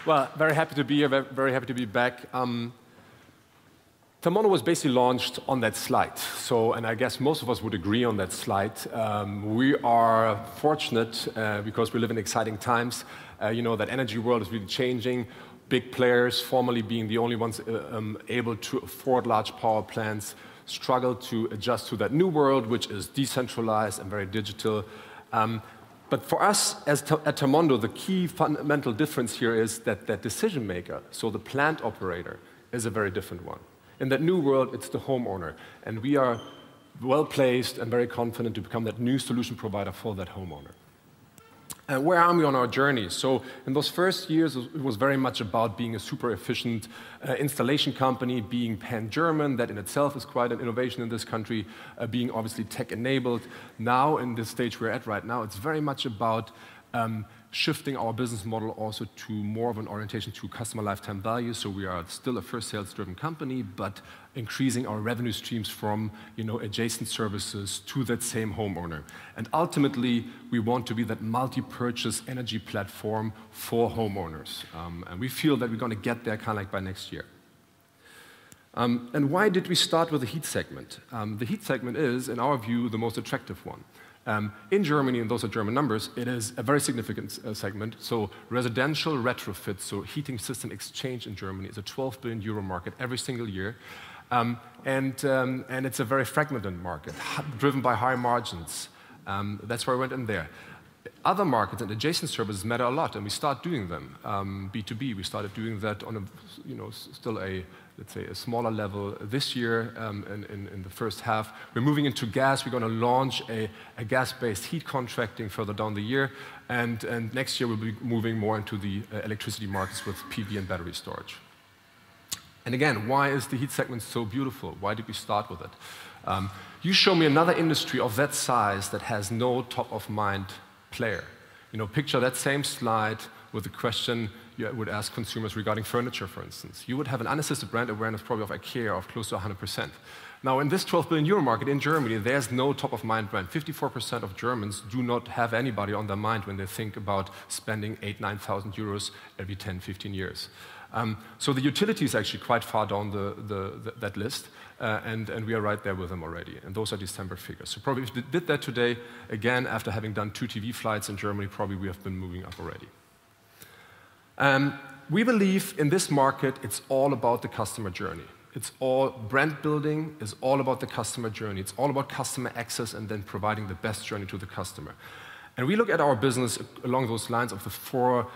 Well, very happy to be here, very happy to be back. Thermondo was basically launched on that slide. And I guess most of us would agree on that slide. We are fortunate because we live in exciting times. That energy world is really changing. Big players, formerly being the only ones able to afford large power plants, struggle to adjust to that new world, which is decentralized and very digital. But for us at Thermondo, the key fundamental difference here is that that decision maker, so the plant operator, is a very different one. In that new world, it's the homeowner. And we are well placed and very confident to become that new solution provider for that homeowner. And where are we on our journey? So in those first years, it was very much about being a super efficient installation company, being pan-German. That in itself is quite an innovation in this country, being obviously tech-enabled. Now, in this stage we're at right now, it's very much about shifting our business model also to more of an orientation to customer lifetime value. So we are still a first sales-driven company, but increasing our revenue streams from adjacent services to that same homeowner. And ultimately, we want to be that multi-purchase energy platform for homeowners. And we feel that we're going to get there kind of like by next year. And why did we start with the heat segment? The heat segment is, in our view, the most attractive one. In Germany, and those are German numbers, it is a very significant segment. So residential retrofit, so heating system exchange in Germany, is a 12 billion euro market every single year. And it's a very fragmented market, driven by high margins. That's why I went in there. Other markets and adjacent services matter a lot, and we start doing them. B2B, we started doing that on a, still a, let's say, a smaller level this year in the first half. We're moving into gas. We're going to launch a gas-based heat contracting further down the year. And next year, we'll be moving more into the electricity markets with PV and battery storage. And again, why is the heat segment so beautiful? Why did we start with it? You show me another industry of that size that has no top-of-mind player. Picture that same slide with the question you would ask consumers regarding furniture, for instance. You would have an unassisted brand awareness probably of IKEA of close to 100%. Now, in this 12 billion euro market in Germany, there's no top-of-mind brand. 54% of Germans do not have anybody on their mind when they think about spending 8,000, 9,000 euros every 10, 15 years. So the utility is actually quite far down that list, and we are right there with them already. And those are December figures. So probably if we did that today, again, after having done 2 TV flights in Germany, probably we have been moving up already. We believe in this market, it's all about the customer journey. It's all brand building is all about the customer journey. It's all about customer access and then providing the best journey to the customer. And we look at our business along those lines of the 4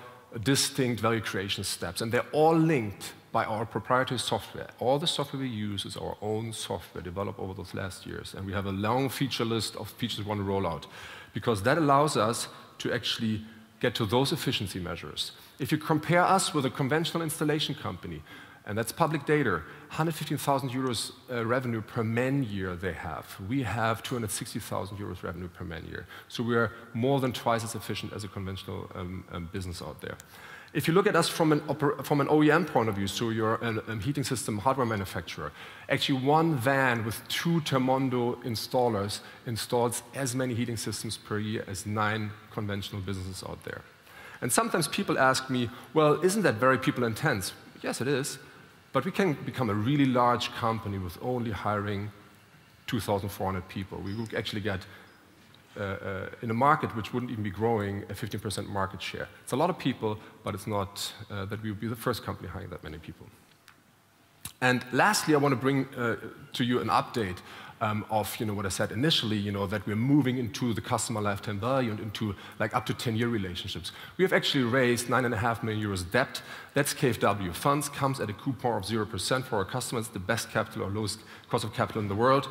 distinct value creation steps, and they're all linked by our proprietary software. All the software we use is our own software developed over those last years, and we have a long feature list of features we want to roll out, because that allows us to actually get to those efficiency measures. If you compare us with a conventional installation company, and that's public data, 115,000 euros revenue per man-year they have. We have 260,000 euros revenue per man-year. So we are more than twice as efficient as a conventional business out there. If you look at us from an OEM point of view, so you're a heating system hardware manufacturer, actually one van with 2 Thermondo installers installs as many heating systems per year as 9 conventional businesses out there. And sometimes people ask me, well, isn't that very people intense? Yes, it is. But we can become a really large company with only hiring 2,400 people. We would actually get, in a market which wouldn't even be growing, a 15% market share. It's a lot of people, but it's not that we would be the first company hiring that many people. And lastly, I want to bring to you an update of what I said initially, that we're moving into the customer lifetime value and into like up to 10-year relationships. We have actually raised 9.5 million euros debt. That's KfW funds, comes at a coupon of 0% for our customers, the best capital or lowest cost of capital in the world.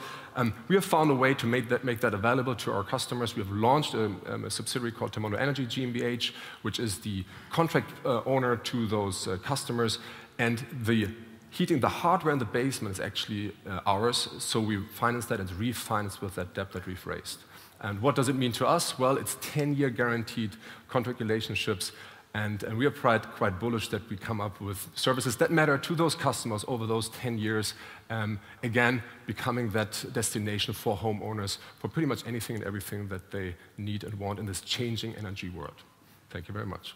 We have found a way to make that available to our customers. We have launched a subsidiary called Thermondo Energy GmbH, which is the contract owner to those customers, and the heating, the hardware in the basement is actually ours, so we finance that and refinance with that debt that we've raised. And what does it mean to us? Well, it's 10-year guaranteed contract relationships, and we are quite bullish that we come up with services that matter to those customers over those 10 years, again, becoming that destination for homeowners for pretty much anything and everything that they need and want in this changing energy world. Thank you very much.